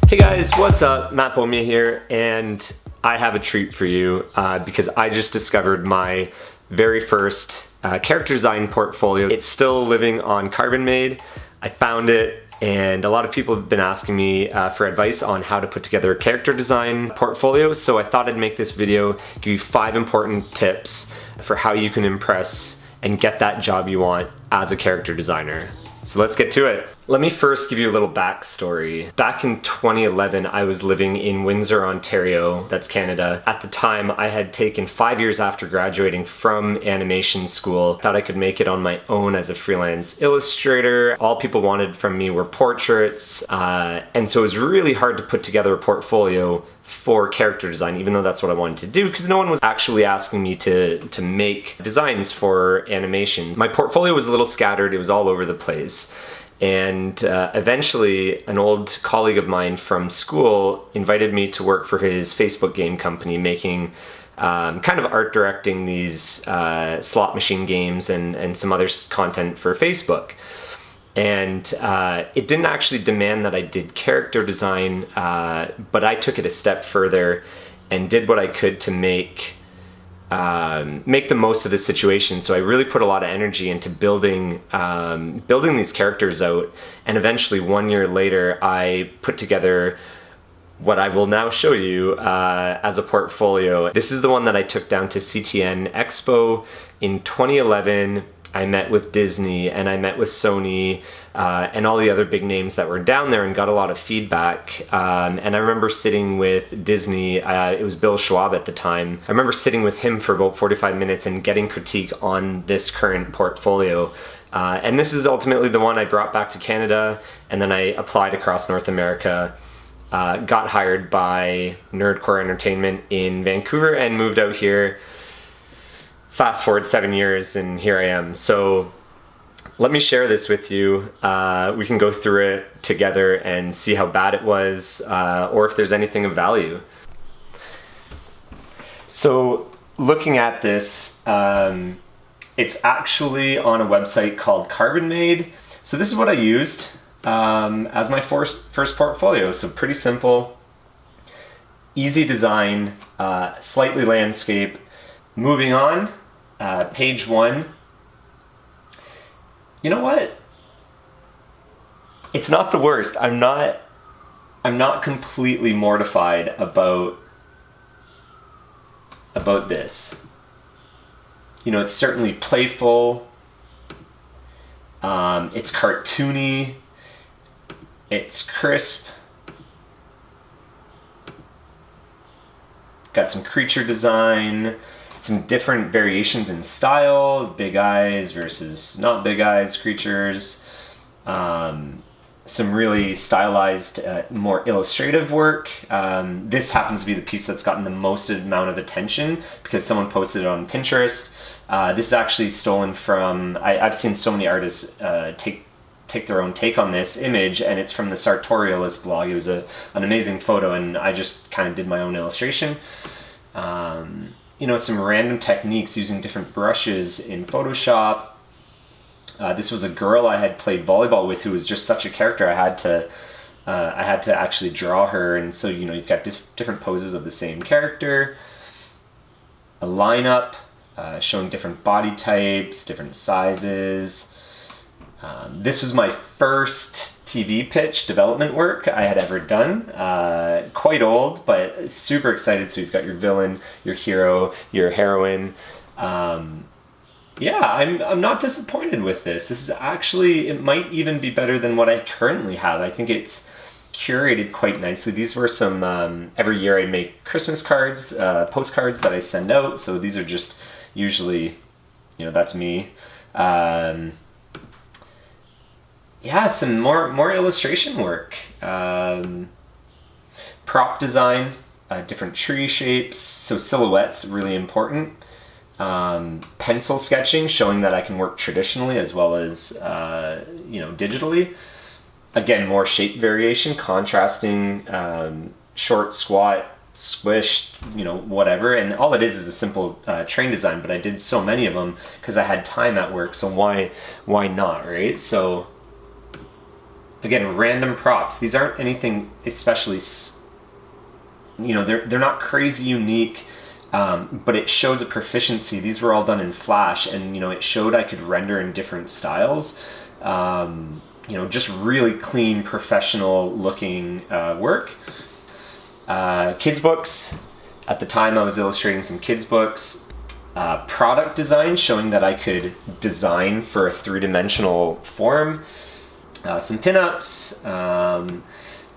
Hey guys, what's up? Matt Boismier here, and I have a treat for you because I just discovered my very first character design portfolio. It's still living on Carbon-Made. I found it, and a lot of people have been asking me for advice on how to put together a character design portfolio, so I thought I'd make this video, give you 5 important tips for how you can impress and get that job you want as a character designer. So let's get to it. Let me first give you a little backstory. Back in 2011, I was living in Windsor, Ontario, that's Canada. At the time, I had taken 5 years after graduating from animation school. Thought I could make it on my own as a freelance illustrator. All people wanted from me were portraits, and so it was really hard to put together a portfolio for character design, even though that's what I wanted to do, because no one was actually asking me to make designs for animation. My portfolio was a little scattered, it was all over the place. And eventually, an old colleague of mine from school invited me to work for his Facebook game company, making kind of art directing these slot machine games and some other content for Facebook. And it didn't actually demand that I did character design, but I took it a step further and did what I could to make the most of the situation. So I really put a lot of energy into building these characters out, and eventually 1 year later I put together what I will now show you as a portfolio. This is the one that I took down to CTN Expo in 2011. I met with Disney and I met with Sony and all the other big names that were down there and got a lot of feedback. And I remember sitting with Disney, it was Bill Schwab at the time. I remember sitting with him for about 45 minutes and getting critique on this current portfolio. And this is ultimately the one I brought back to Canada, and then I applied across North America. Got hired by Nerdcore Entertainment in Vancouver and moved out here. Fast forward 7 years and here I am. So let me share this with you. We can go through it together and see how bad it was, or if there's anything of value. So looking at this, it's actually on a website called Carbon-Made. So this is what I used as my first portfolio. So pretty simple, easy design, slightly landscape. Moving on. Page 1. You know what? It's not the worst. I'm not completely mortified about this. You know, it's certainly playful. It's cartoony. It's crisp. Got some creature design. Some different variations in style, big eyes versus not big eyes creatures. Some really stylized, more illustrative work. This happens to be the piece that's gotten the most amount of attention because someone posted it on Pinterest. This is actually stolen from, I've seen so many artists take their own take on this image, and it's from the Sartorialist blog. It was an amazing photo, and I just kind of did my own illustration. You know, some random techniques using different brushes in Photoshop. This was a girl I had played volleyball with who was just such a character. I had to actually draw her, and so, you know, you've got different poses of the same character. A lineup showing different body types, different sizes. This was my first TV pitch development work I had ever done. Quite old, but super excited. So you've got your villain, your hero, your heroine. Yeah, I'm not disappointed with this. This is actually, it might even be better than what I currently have. I think it's curated quite nicely. These were some, every year I make Christmas cards, postcards that I send out. So these are just usually, you know, that's me. Yeah, some more illustration work. Prop design, different tree shapes, so silhouettes really important. Pencil sketching, showing that I can work traditionally as well as you know, digitally. Again, more shape variation, contrasting, short, squat, squished, you know, whatever. And all it is a simple train design, but I did so many of them because I had time at work. So why not, right? So again, random props. These aren't anything especially, they're not crazy unique, but it shows a proficiency. These were all done in Flash, and it showed I could render in different styles. Just really clean, professional looking work. Kids books. At the time I was illustrating some kids books. Product design, showing that I could design for a three-dimensional form. Some pinups.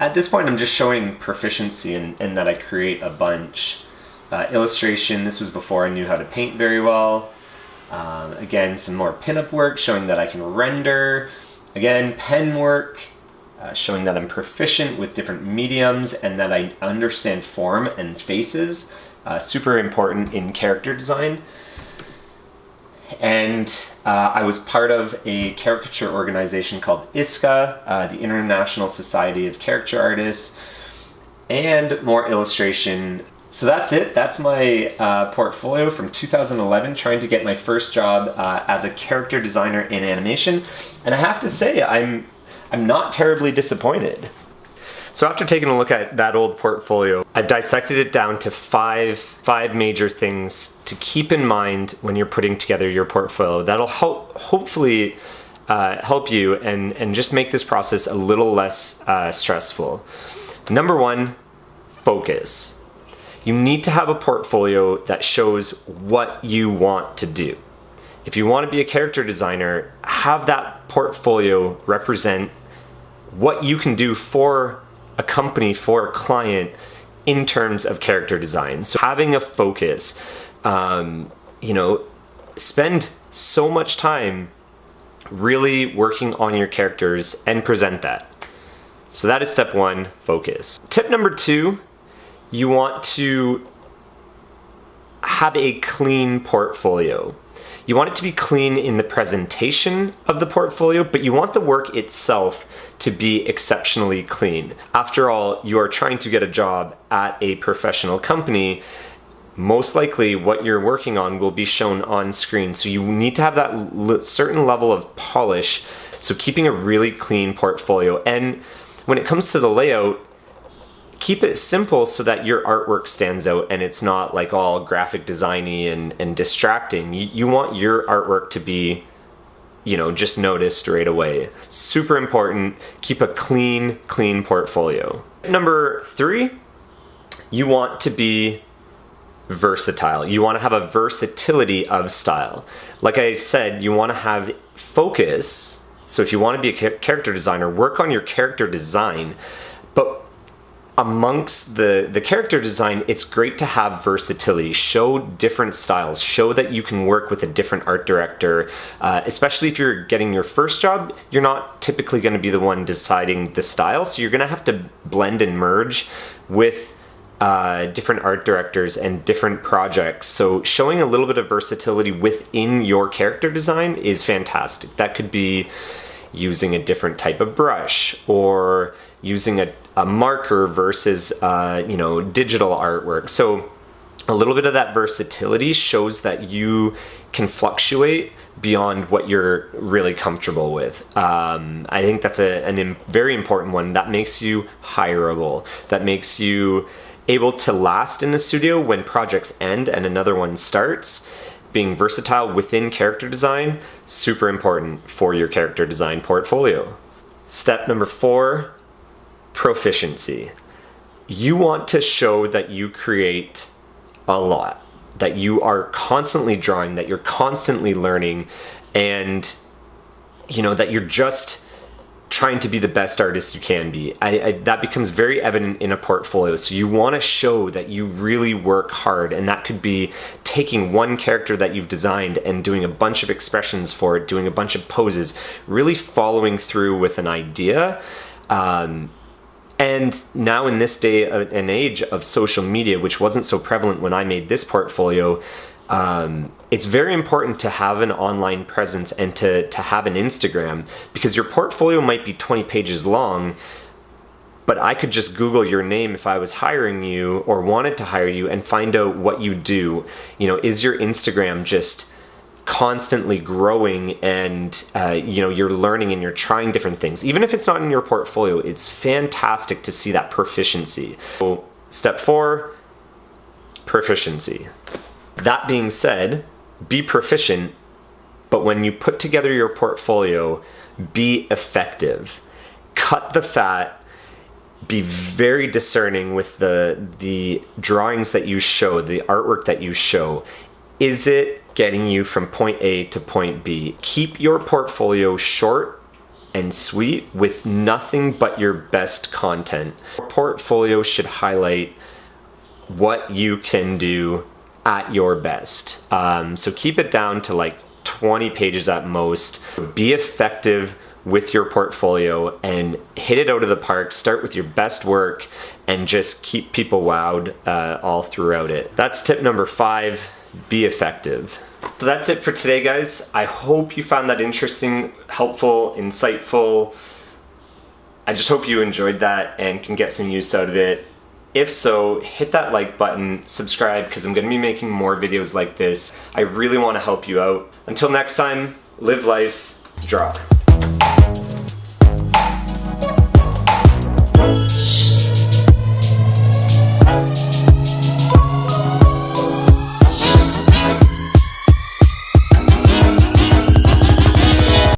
At this point I'm just showing proficiency and that I create a bunch. Illustration, this was before I knew how to paint very well. Again, some more pinup work, showing that I can render. Again, pen work, showing that I'm proficient with different mediums and that I understand form and faces. Super important in character design. And I was part of a caricature organization called ISCA, the International Society of Caricature Artists, and more illustration. So that's it. That's my portfolio from 2011, trying to get my first job as a character designer in animation. And I have to say, I'm not terribly disappointed. So after taking a look at that old portfolio, I've dissected it down to five major things to keep in mind when you're putting together your portfolio. That'll hopefully help you and just make this process a little less stressful. Number one, focus. You need to have a portfolio that shows what you want to do. If you want to be a character designer, have that portfolio represent what you can do for a company, for a client, in terms of character design. So having a focus, spend so much time really working on your characters and present that. So that is step one, focus. Tip number two, you want to have a clean portfolio. You want it to be clean in the presentation of the portfolio, but you want the work itself to be exceptionally clean. After all, you are trying to get a job at a professional company. Most likely what you're working on will be shown on screen. So you need to have that certain level of polish. So keeping a really clean portfolio. And when it comes to the layout, keep it simple so that your artwork stands out and it's not like all graphic designy and distracting. You want your artwork to be, just noticed right away. Super important. Keep a clean portfolio. Number three, you want to be versatile. You want to have a versatility of style. Like I said, you want to have focus. So if you want to be a character designer, work on your character design. But amongst the character design, it's great to have versatility. Show different styles. Show that you can work with a different art director. Especially if you're getting your first job, you're not typically going to be the one deciding the style. So you're going to have to blend and merge with different art directors and different projects. So showing a little bit of versatility within your character design is fantastic. That could be using a different type of brush or using a marker versus digital artwork. So a little bit of that versatility shows that you can fluctuate beyond what you're really comfortable with. I think that's a very important one. That makes you hireable. That makes you able to last in the studio when projects end and another one starts. Being versatile within character design, super important for your character design portfolio. Step number 4, proficiency. You want to show that you create a lot, that you are constantly drawing, that you're constantly learning, and that you're just trying to be the best artist you can be. That becomes very evident in a portfolio. So you want to show that you really work hard, and that could be taking one character that you've designed and doing a bunch of expressions for it, doing a bunch of poses, really following through with an idea. And now in this day and age of social media, which wasn't so prevalent when I made this portfolio, it's very important to have an online presence and to have an Instagram, because your portfolio might be 20 pages long, but I could just Google your name if I was hiring you or wanted to hire you and find out what you do. Is your Instagram just constantly growing and you know, you're learning and you're trying different things. Even if it's not in your portfolio, it's fantastic to see that proficiency. So step 4, proficiency. That being said, be proficient, but when you put together your portfolio, be effective. Cut the fat. Be very discerning with the drawings that you show, the artwork that you show. Is it getting you from point A to point B? Keep your portfolio short and sweet with nothing but your best content. Your portfolio should highlight what you can do at your best. So keep it down to like 20 pages at most. Be effective with your portfolio and hit it out of the park. Start with your best work and just keep people wowed all throughout it. That's tip number 5, be effective. So that's it for today, guys. I hope you found that interesting, helpful, insightful. I just hope you enjoyed that and can get some use out of it. If so, hit that like button, subscribe, because I'm going to be making more videos like this. I really want to help you out. Until next time, live life, draw.